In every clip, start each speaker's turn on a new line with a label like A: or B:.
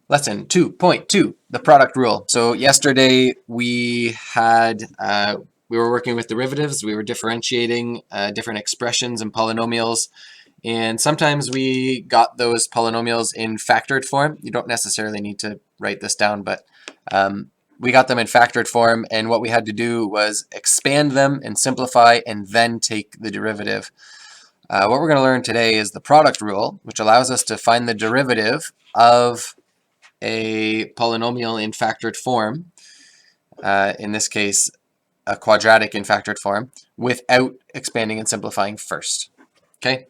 A: Lesson 2.2, the product rule. So yesterday we had, we were working with derivatives. We were differentiating different expressions and polynomials. And sometimes we got those polynomials in factored form. You don't necessarily need to write this down, but we got them in factored form. And what we had to do was expand them and simplify and then take the derivative. What we're going to learn today is the product rule, which allows us to find the derivative of a polynomial in factored form, in this case, a quadratic in factored form, without expanding and simplifying first. Okay,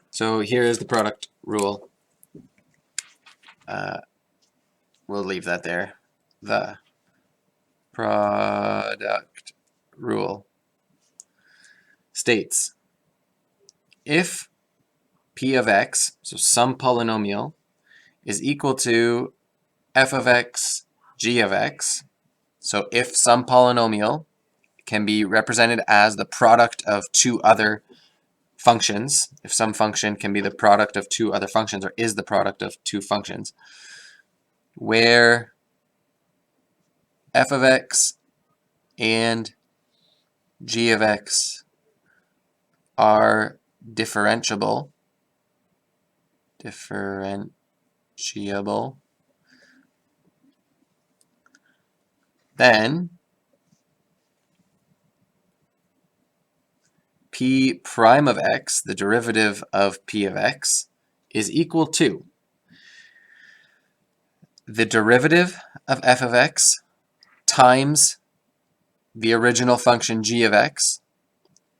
A: so here is the product rule. We'll leave that there. The product rule states if p of x, so some polynomial, is equal to f of x, g of x, so if some polynomial can be represented as the product of two other functions, if some function can be the product of two other functions or is the product of two functions, where f of x and g of x are differentiable, then p prime of x, the derivative of p of x, is equal to the derivative of f of x times the original function g of x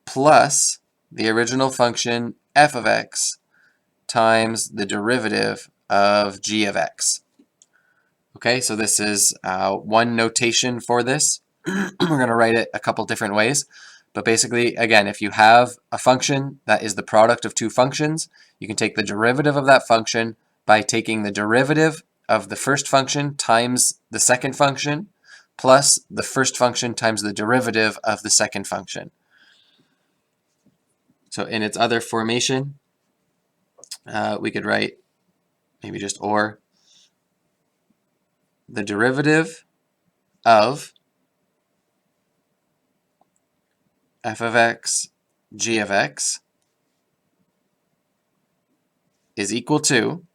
A: plus the original function f of x times the derivative of g of x. Okay, so this is one notation for this. We're going to write it a couple different ways. But basically, again, if you have a function that is the product of two functions, you can take the derivative of that function by taking the derivative of the first function times the second function plus the first function times the derivative of the second function. So in its other formation, we could write maybe just or the derivative of f of x, g of x is equal to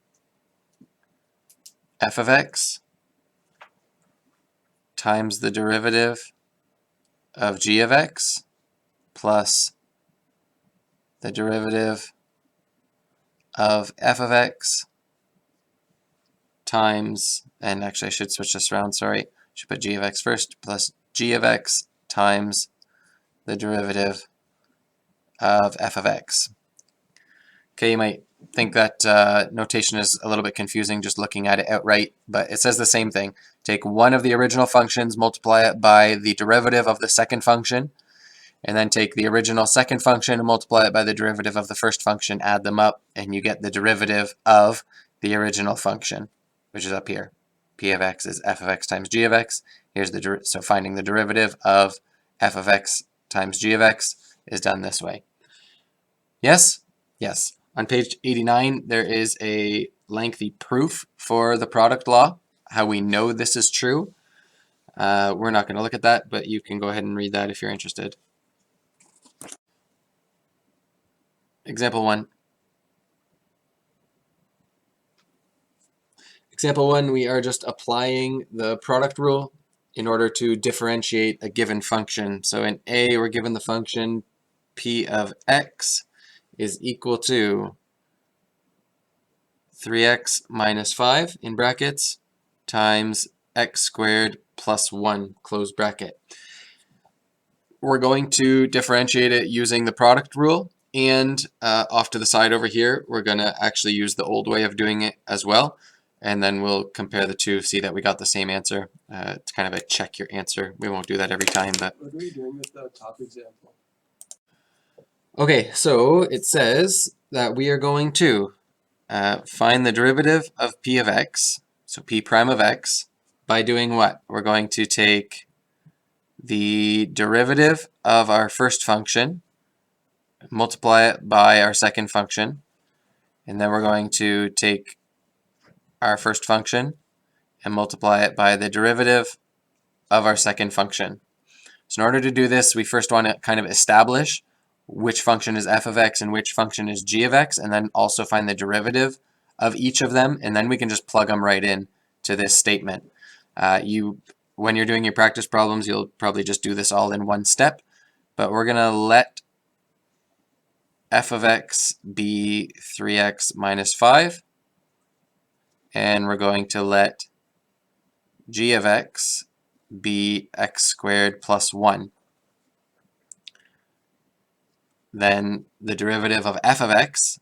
A: f of x times the derivative of g of x plus the derivative of f of x times, and actually I should switch this around, sorry, I should put g of x first, plus g of x times the derivative of f of x. Okay, you might think that notation is a little bit confusing just looking at it outright, but it says the same thing. Take one of the original functions, multiply it by the derivative of the second function, and then take the original second function and multiply it by the derivative of the first function, add them up, and you get the derivative of the original function, which is up here. P of x is f of x times g of x. Here's the so finding the derivative of f of x times g of x is done this way. Yes? Yes. On page 89, there is a lengthy proof for the product law, how we know this is true. We're not going to look at that, but you can go ahead and read that if you're interested. Example 1. Example 1, we are just applying the product rule in order to differentiate a given function. So in A, we're given the function p of x is equal to 3x minus 5 in brackets times x squared plus 1 close bracket. We're going to differentiate it using the product rule, and off to the side over here we're going to actually use the old way of doing it as well, and then we'll compare the two, see that we got the same answer. It's kind of a check your answer. We won't do that every time, but
B: what are we doing with the top example?
A: Okay, so it says that we are going to find the derivative of p of x, so p prime of x, by doing what? We're going to take the derivative of our first function, multiply it by our second function, and then we're going to take our first function and multiply it by the derivative of our second function. So in order to do this, we first want to kind of establish which function is f of x and which function is g of x, and then also find the derivative of each of them, and then we can just plug them right in to this statement. When you're doing your practice problems, you'll probably just do this all in one step, but we're going to let f of x be 3x minus 5, and we're going to let g of x be x squared plus 1. Then the derivative of f of x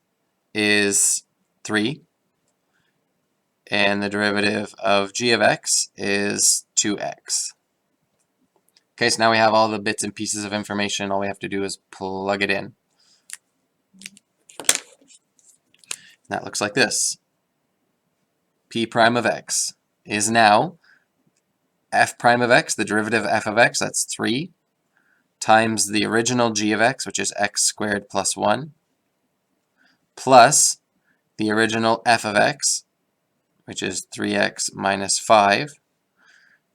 A: is 3, and the derivative of g of x is 2x. Okay, so now we have all the bits and pieces of information. All we have to do is plug it in. That looks like this. P prime of x is now f prime of x, the derivative of f of x, that's 3, times the original g of x, which is x squared plus 1, plus the original f of x, which is 3x minus 5,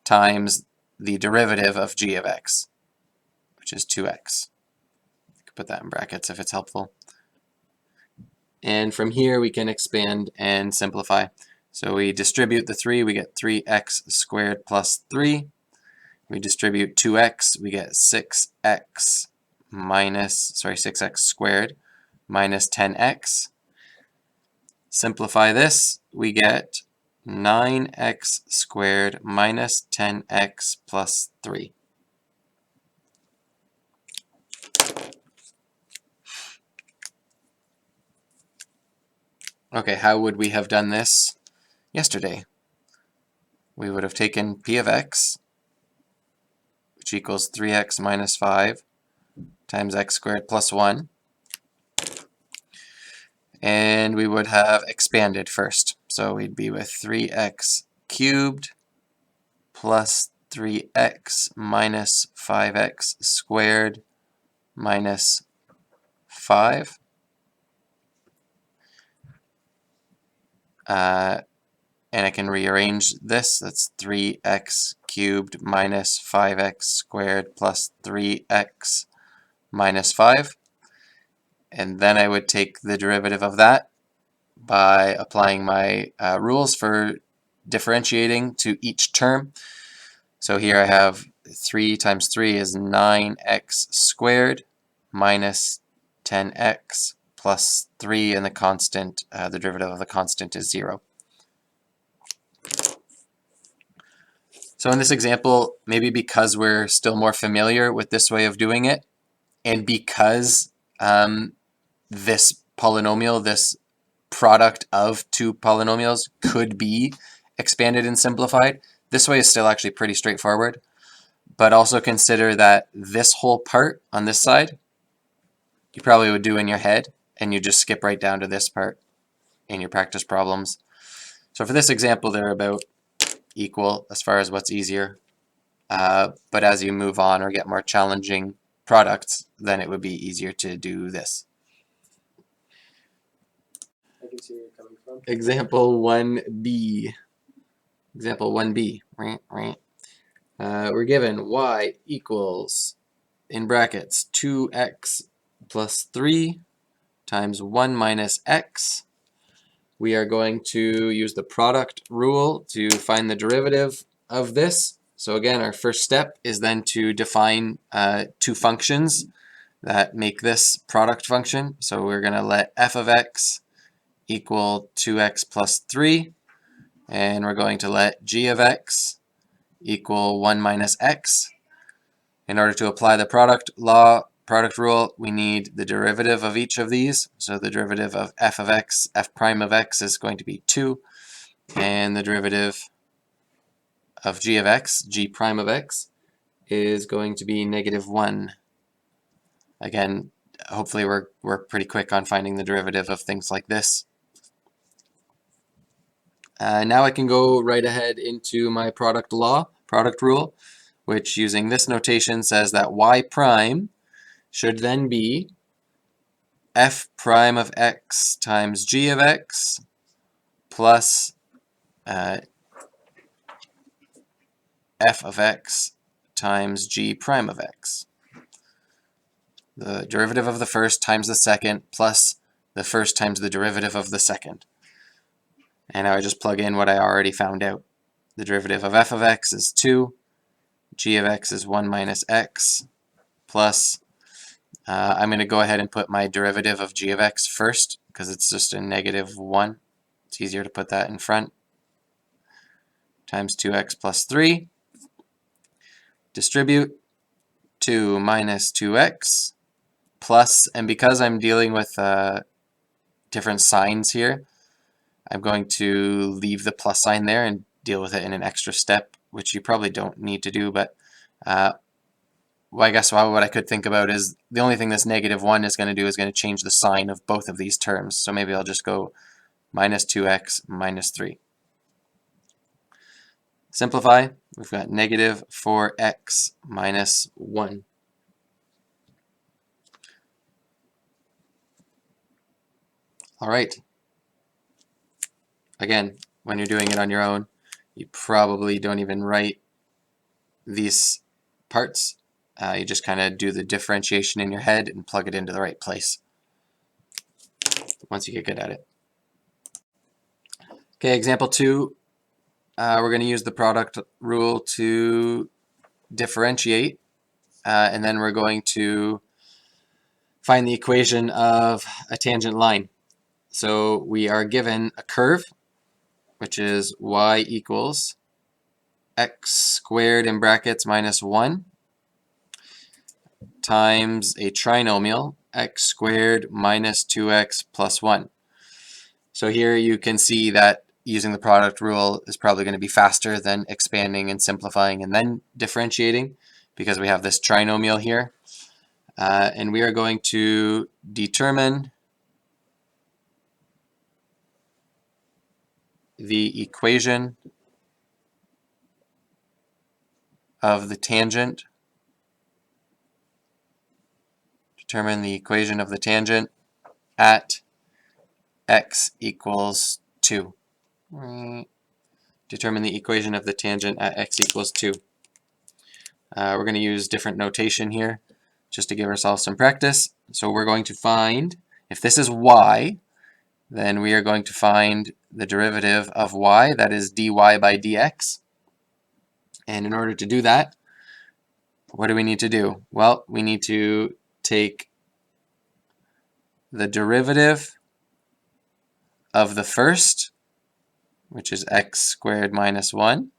A: times the derivative of g of x, which is 2x. You can put that in brackets if it's helpful. And from here we can expand and simplify. So we distribute the 3, we get 3x squared plus 3. We distribute 2x, we get 6x squared minus 10x. Simplify this, we get 9x squared minus 10x plus 3. Okay, how would we have done this yesterday? We would have taken p of x, which equals 3x minus 5 times x squared plus 1, and we would have expanded first. So we'd be with 3x cubed plus 3x minus 5x squared minus 5. And I can rearrange this. That's 3x cubed minus 5x squared plus 3x minus 5. And then I would take the derivative of that by applying my rules for differentiating to each term. So here I have 3 times 3 is 9x squared minus 10x plus 3, and the constant, the derivative of the constant is 0. So in this example, maybe because we're still more familiar with this way of doing it, and because this polynomial, this product of two polynomials could be expanded and simplified, this way is still actually pretty straightforward. But also consider that this whole part on this side, you probably would do in your head, and you just skip right down to this part in your practice problems. So for this example, they're about equal as far as what's easier. But as you move on or get more challenging products, then it would be easier to do this.
B: I can see where you're coming from.
A: Example 1b. Example 1b. We're given y equals, in brackets, 2x plus 3 times 1 minus x. We are going to use the product rule to find the derivative of this. So again, our first step is then to define two functions that make this product function. So we're going to let f of x equal 2x plus 3, and we're going to let g of x equal 1 minus x. In order to apply the product rule, we need the derivative of each of these. So the derivative of f of x, f prime of x, is going to be 2, and the derivative of g of x, g prime of x, is going to be -1. Again, hopefully we're pretty quick on finding the derivative of things like this. Now I can go right ahead into my product rule, which using this notation says that y prime should then be f prime of x times g of x plus f of x times g prime of x. The derivative of the first times the second plus the first times the derivative of the second. And now I just plug in what I already found out. The derivative of f of x is 2, g of x is 1 minus x, plus, I'm going to go ahead and put my derivative of g of x first, because it's just a negative 1. It's easier to put that in front. Times 2x plus 3. Distribute 2 minus 2x, plus, and because I'm dealing with different signs here, I'm going to leave the plus sign there and deal with it in an extra step, which you probably don't need to do, but well, I guess what I could think about is the only thing this negative 1 is going to do is going to change the sign of both of these terms. So maybe I'll just go minus 2x minus 3. Simplify. We've got negative 4x minus 1. All right. Again, when you're doing it on your own, you probably don't even write these parts. You just kind of do the differentiation in your head and plug it into the right place once you get good at it. Okay, example 2, we're going to use the product rule to differentiate, and then we're going to find the equation of a tangent line. So we are given a curve, which is y equals x squared in brackets minus 1 times a trinomial x squared minus 2x plus 1. So here you can see that using the product rule is probably going to be faster than expanding and simplifying and then differentiating, because we have this trinomial here. And we are going to determine the equation of the tangent. Determine the equation of the tangent at x equals 2. Determine the equation of the tangent at x equals 2. We're going to use different notation here just to give ourselves some practice. So we're going to find, if this is y, then we are going to find the derivative of y, that is dy by dx. And in order to do that, what do we need to do? Well, we need to take the derivative of the first, which is x squared minus 1.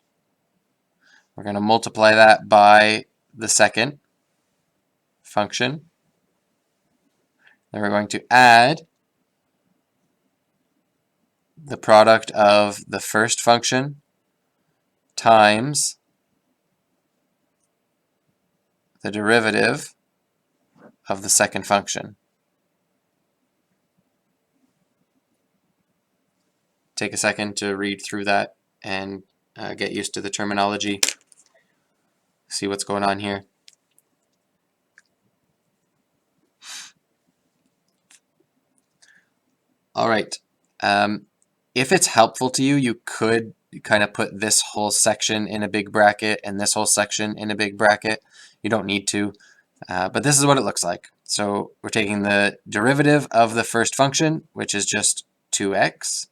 A: We're going to multiply that by the second function. Then we're going to add the product of the first function times the derivative of the second function. Take a second to read through that and get used to the terminology. See what's going on here. All right. If it's helpful to you, you could kind of put this whole section in a big bracket and this whole section in a big bracket. You don't need to, but this is what it looks like. So we're taking the derivative of the first function, which is just 2x,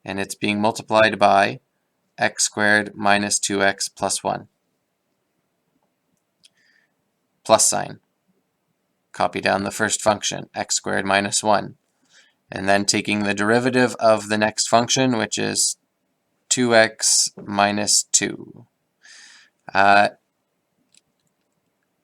A: and it's being multiplied by x squared minus 2x plus 1. Plus sign. Copy down the first function, x squared minus 1. And then taking the derivative of the next function, which is 2x minus 2.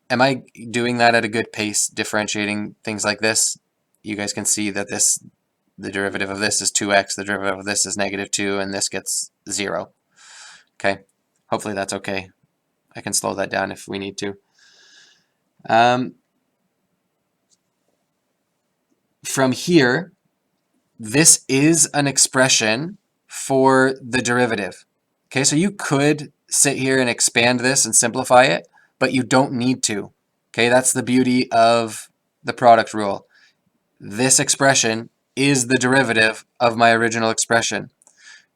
A: Am I doing that at a good pace, differentiating things like this? You guys can see that the derivative of this is 2x, the derivative of this is negative 2, and this gets 0. Okay, hopefully that's okay. I can slow that down if we need to. From here, this is an expression for the derivative. Okay, so you could sit here and expand this and simplify it, but you don't need to. Okay, that's the beauty of the product rule. This expression is the derivative of my original expression.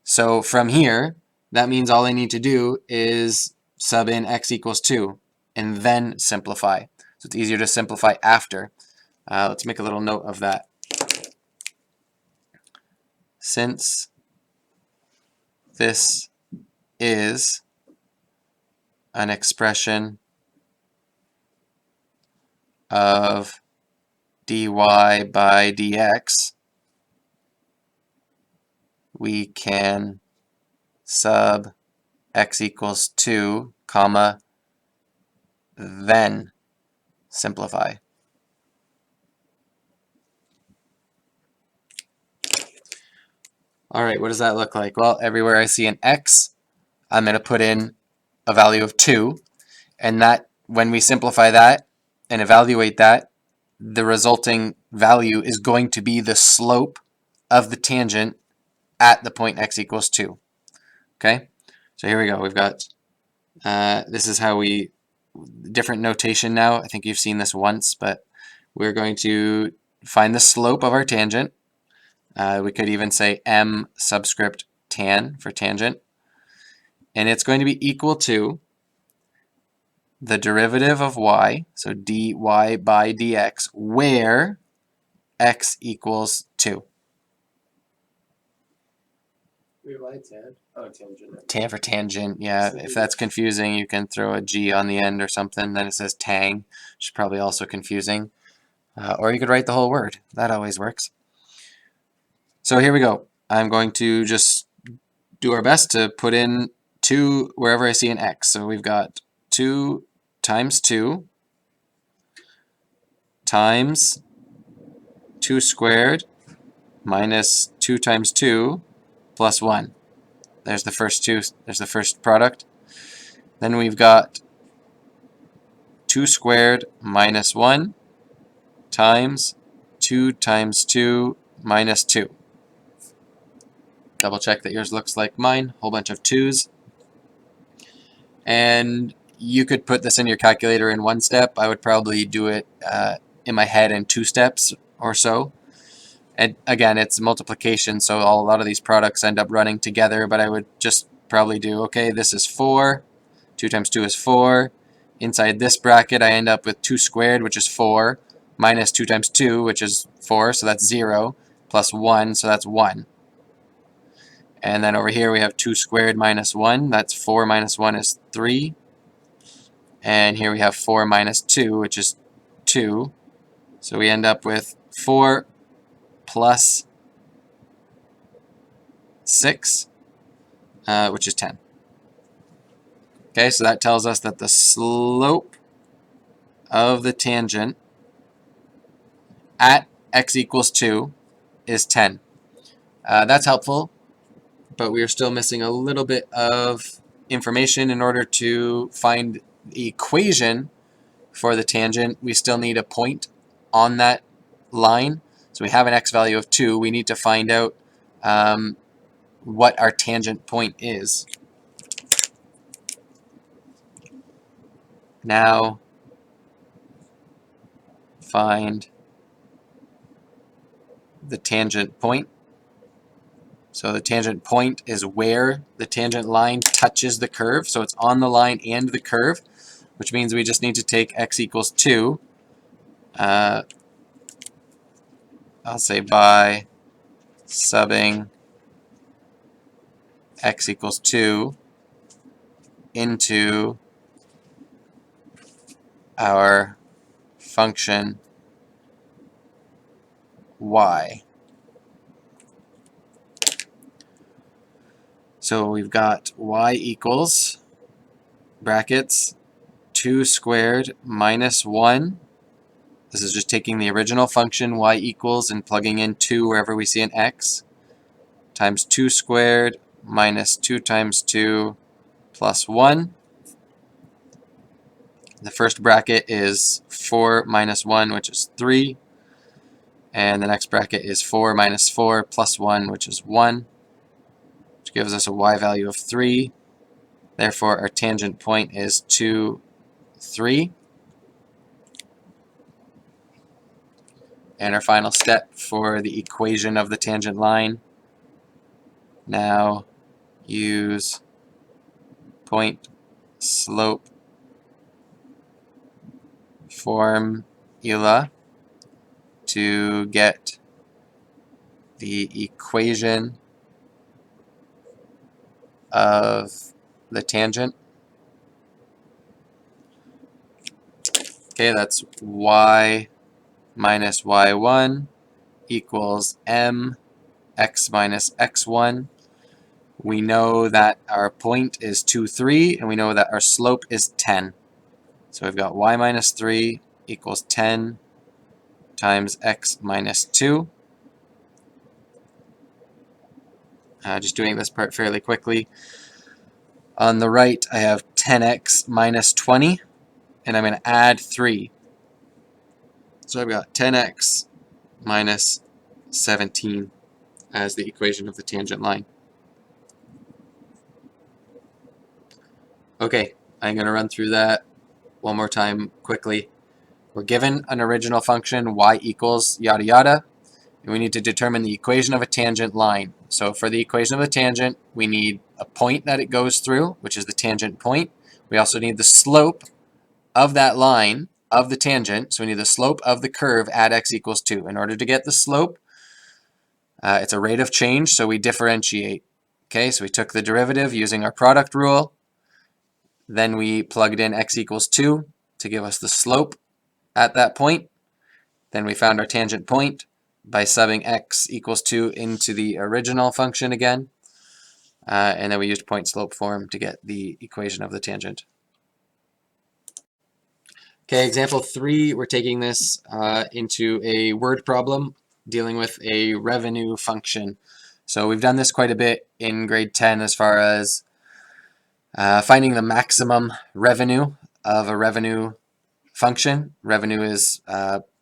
A: So from here, that means all I need to do is sub in x equals 2 and then simplify. So it's easier to simplify after. Let's make a little note of that. Since this is an expression of dy by dx, we can sub x equals 2, comma, then simplify. All right, what does that look like? Well, everywhere I see an x, I'm going to put in a value of 2, and that when we simplify that and evaluate that, the resulting value is going to be the slope of the tangent at the point x equals 2. Okay, so here we go. We've got, this is how we, different notation now. I think you've seen this once, but we're going to find the slope of our tangent. We could even say m subscript tan for tangent. And it's going to be equal to the derivative of y, so dy by dx, where x equals 2.
B: Wait, why tan? Oh, tangent.
A: Tan for tangent, yeah. If that's confusing, you can throw a G on the end or something. Then it says tang, which is probably also confusing. Or you could write the whole word. That always works. So here we go. I'm going to just do our best to put in 2 wherever I see an x. So we've got 2 times 2 times 2 squared minus 2 times 2 plus 1. There's the first two. There's the first product. Then we've got 2 squared minus 1 times 2 times 2 minus 2. Double check that yours looks like mine. Whole bunch of 2's. And you could put this in your calculator in 1 step. I would probably do it in my head in 2 steps or so. And again, it's multiplication, so a lot of these products end up running together, but I would just probably do, okay, this is 4. 2 times 2 is 4. Inside this bracket, I end up with 2 squared, which is 4, minus 2 times 2, which is 4, so that's 0, plus 1, so that's 1. And then over here we have 2 squared minus 1. That's 4 minus 1 is 3. And here we have 4 minus 2, which is 2. So we end up with 4 plus 6, which is 10. Okay, so that tells us that the slope of the tangent at x equals 2 is 10. That's helpful, but we are still missing a little bit of information in order to find the equation for the tangent. We still need a point on that line. So we have an x value of 2. We need to find out what our tangent point is. Now find the tangent point. So the tangent point is where the tangent line touches the curve. So it's on the line and the curve, which means we just need to take x equals 2. I'll say by subbing x equals 2 into our function y. So we've got y equals brackets 2 squared minus 1. This is just taking the original function y equals and plugging in 2 wherever we see an x, times 2 squared minus 2 times 2 plus 1. The first bracket is 4 minus 1, which is 3. And the next bracket is 4 minus 4 plus 1, which is 1, which gives us a y value of 3. Therefore, our tangent point is 2, 3. And our final step for the equation of the tangent line, now use point slope formula to get the equation of the tangent. Okay, that's y minus y1 equals mx minus x1. We know that our point is 2, 3, and we know that our slope is 10. So we've got y minus 3 equals 10 times x minus 2. Just doing this part fairly quickly. On the right, I have 10x minus 20, and I'm going to add 3. So I've got 10x minus 17 as the equation of the tangent line. Okay, I'm going to run through that one more time quickly. We're given an original function, y equals yada yada, and we need to determine the equation of a tangent line. So for the equation of a tangent, we need a point that it goes through, which is the tangent point. We also need the slope of that line of the tangent. So we need the slope of the curve at x equals 2. In order to get the slope, it's a rate of change, so we differentiate. Okay, so we took the derivative using our product rule. Then we plugged in x equals 2 to give us the slope at that point. Then we found our tangent point by subbing x equals 2 into the original function again. And then we used point slope form to get the equation of the tangent. Okay, example 3, we're taking this into a word problem dealing with a revenue function. So we've done this quite a bit in grade 10 as far as finding the maximum revenue of a revenue function. Revenue is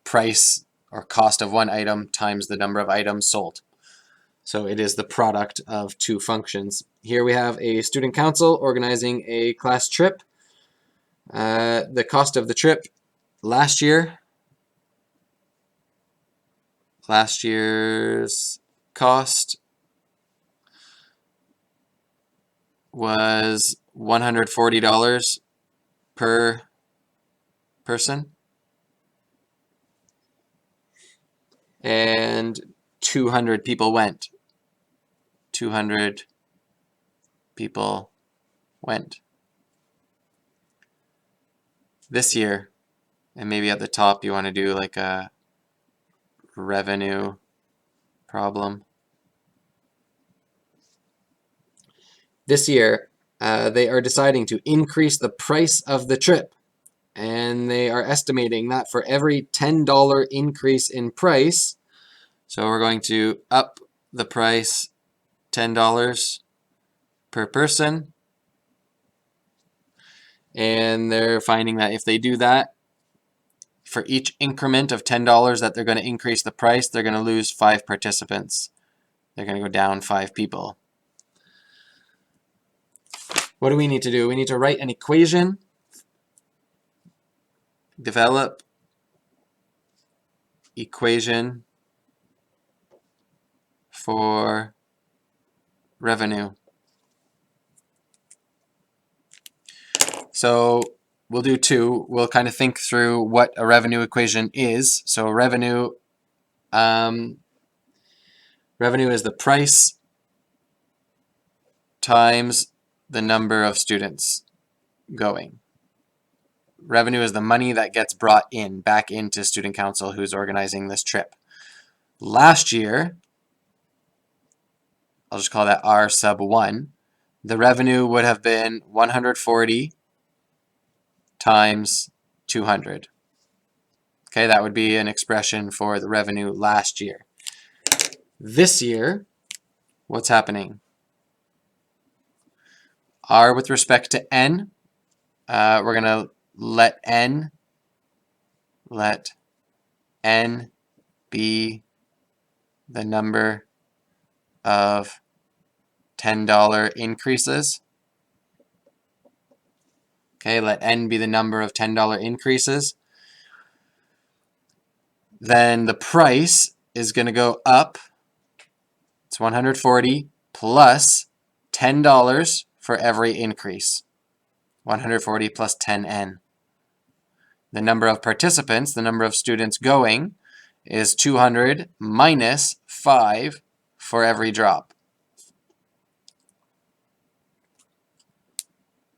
A: price or cost of one item times the number of items sold. So it is the product of two functions. Here we have a student council organizing a class trip. The cost of the trip last year's cost was $140 per person, and 200 people went. 200 people went. This year, and maybe at the top you want to do like a revenue problem. This year, they are deciding to increase the price of the trip, and they are estimating that for every $10 increase in price, so we're going to up the price $10 per person, and they're finding that if they do that, for each increment of $10 that they're going to increase the price, they're going to lose 5 participants. They're going to go down 5 people. What do we need to do? We need to write an equation, develop equation for revenue. So we'll do 2. We'll kind of think through what a revenue equation is. So revenue is the price times the number of students going. Revenue is the money that gets brought in back into student council who's organizing this trip. Last year, I'll just call that R sub 1, the revenue would have been 140 times 200. Okay, that would be an expression for the revenue last year. This year, what's happening? R with respect to n, we're going to let n be the number of $10 increases. Okay, let n be the number of $10 increases. Then the price is going to go up. It's 140 plus $10 for every increase. 140 plus 10n. The number of participants, the number of students going, is 200 minus 5 for every drop.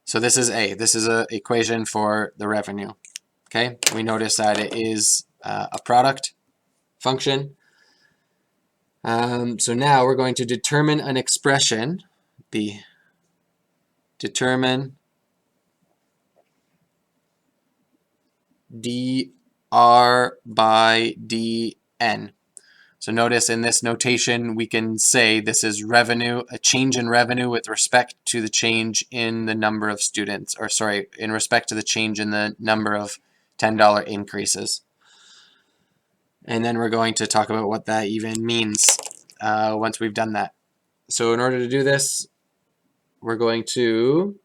A: So this is A. This is an equation for the revenue. Okay, we notice that it is a product function. So now we're going to determine an expression, B. Determine dr by dn. So notice in this notation we can say this is revenue, a change in revenue with respect to the change in the number of students, or sorry, in respect to the change in the number of $10 increases. And then we're going to talk about what that even means once we've done that. So in order to do this, we're going to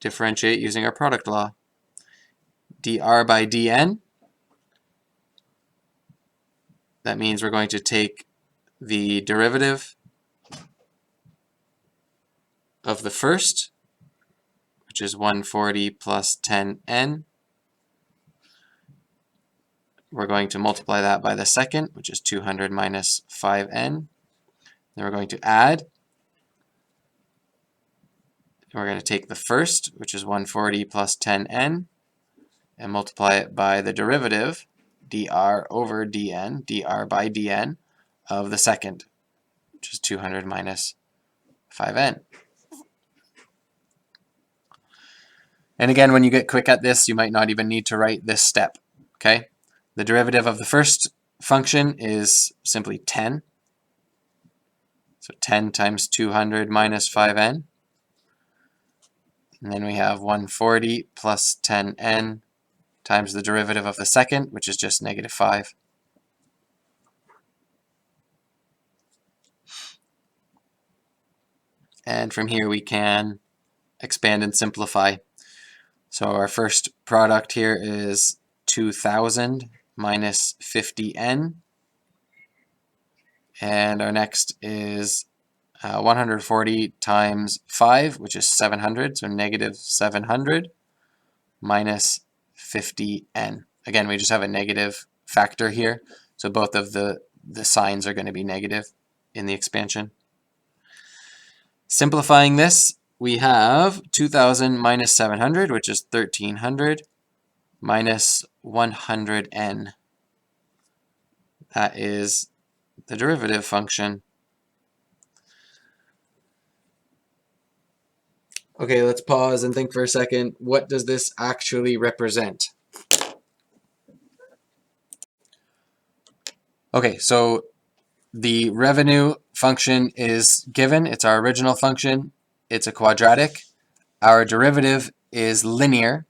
A: differentiate using our product law. dr by dn. That means we're going to take the derivative of the first, which is 140 plus 10n. We're going to multiply that by the second, which is 200 minus 5n. Then we're going to add. We're going to take the first, which is 140 plus 10n, and multiply it by the derivative, dr over dn, dr by dn, of the second, which is 200 minus 5n. And again, when you get quick at this, you might not even need to write this step, okay? The derivative of the first function is simply 10. So 10 times 200 minus 5n. And then we have 140 plus 10n times the derivative of the second, which is just negative 5. And from here we can expand and simplify. So our first product here is 2,000 minus 50n. And our next is 140 times 5, which is 700, so negative 700 minus 50n. Again, we just have a negative factor here, so both of the signs are going to be negative in the expansion. Simplifying this, we have 2,000 minus 700, which is 1,300, minus 100n. That is the derivative function. Okay, let's pause and think for a second. What does this actually represent? Okay, so the revenue function is given. It's our original function. It's a quadratic. Our derivative is linear,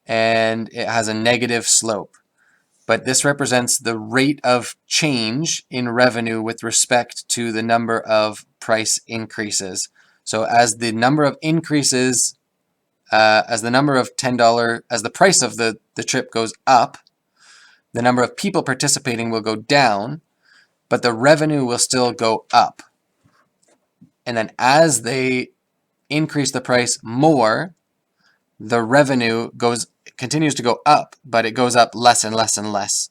A: and it has a negative slope. But this represents the rate of change in revenue with respect to the number of price increases. So as the number of increases, as the number of $10, as the price of the trip goes up, the number of people participating will go down, but the revenue will still go up. And then as they increase the price more, the revenue continues to go up, but it goes up less and less and less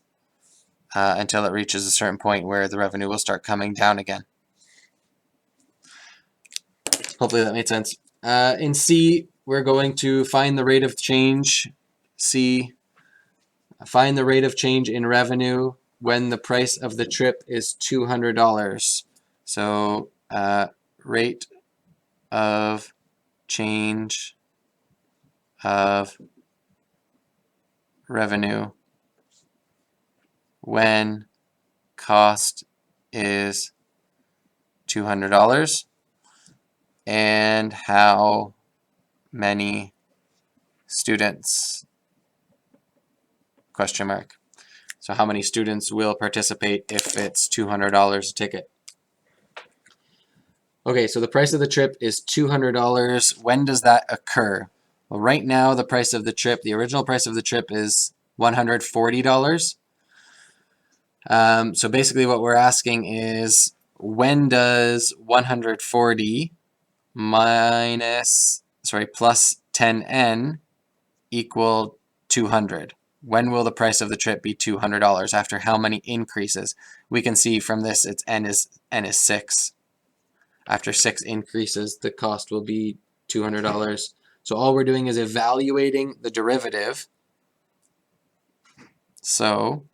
A: until it reaches a certain point where the revenue will start coming down again. Hopefully that made sense. In C, we're going to find the rate of change. C, find the rate of change in revenue when the price of the trip is $200. So rate of change of revenue when cost is $200, and how many students, question mark. So how many students will participate if it's $200 a ticket? Okay, so the price of the trip is $200. When does that occur? Well, right now the price of the trip, the original price of the trip is $140. So basically what we're asking is, when does 140 plus 10n equal 200. When will the price of the trip be $200? After how many increases? We can see from this it's n is 6. After 6 increases, the cost will be $200. So all we're doing is evaluating the derivative. So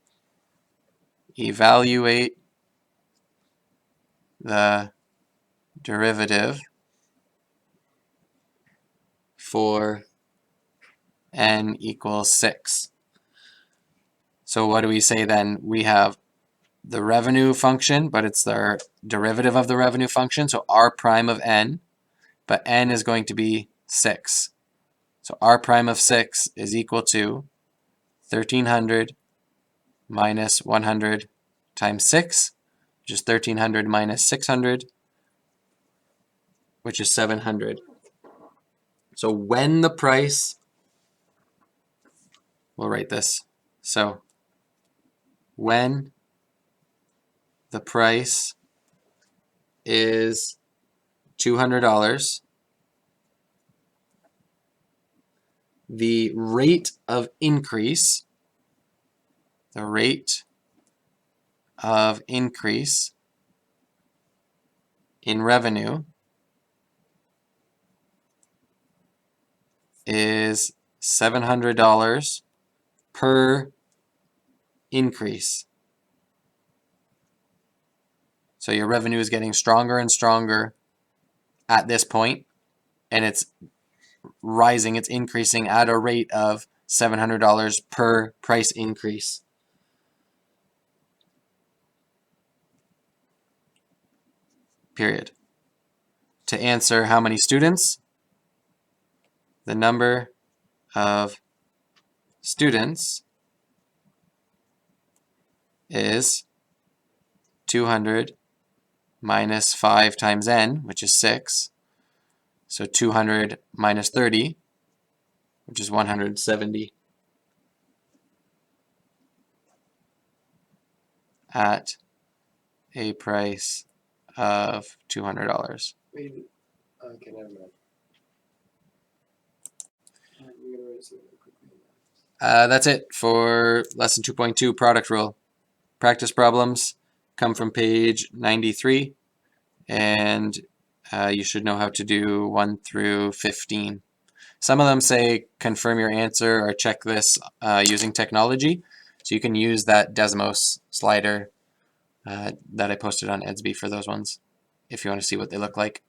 A: evaluate the derivative for n equals 6. So what do we say then? We have the revenue function, but it's the derivative of the revenue function, so r prime of n, but n is going to be 6. So r prime of 6 is equal to 1300 minus 100 times 6, which is 1300 minus 600, which is 700. So when the price, we'll write this, so when the price is $200, the rate of increase in revenue is $700 per increase. So your revenue is getting stronger and stronger at this point, and it's rising, it's increasing at a rate of $700 per price increase. Period. To answer how many students, the number of students is 200 minus 5 times n, which is 6. So 200 minus 30, which is 170. At a price of $200.
B: Wait, okay, never mind. I'm gonna write something quickly.
A: That's it for lesson 2.2 product rule. Practice problems come from page 93, and you should know how to do 1 through 15. Some of them say confirm your answer or check this using technology. So you can use that Desmos slider that I posted on Edsby for those ones if you want to see what they look like.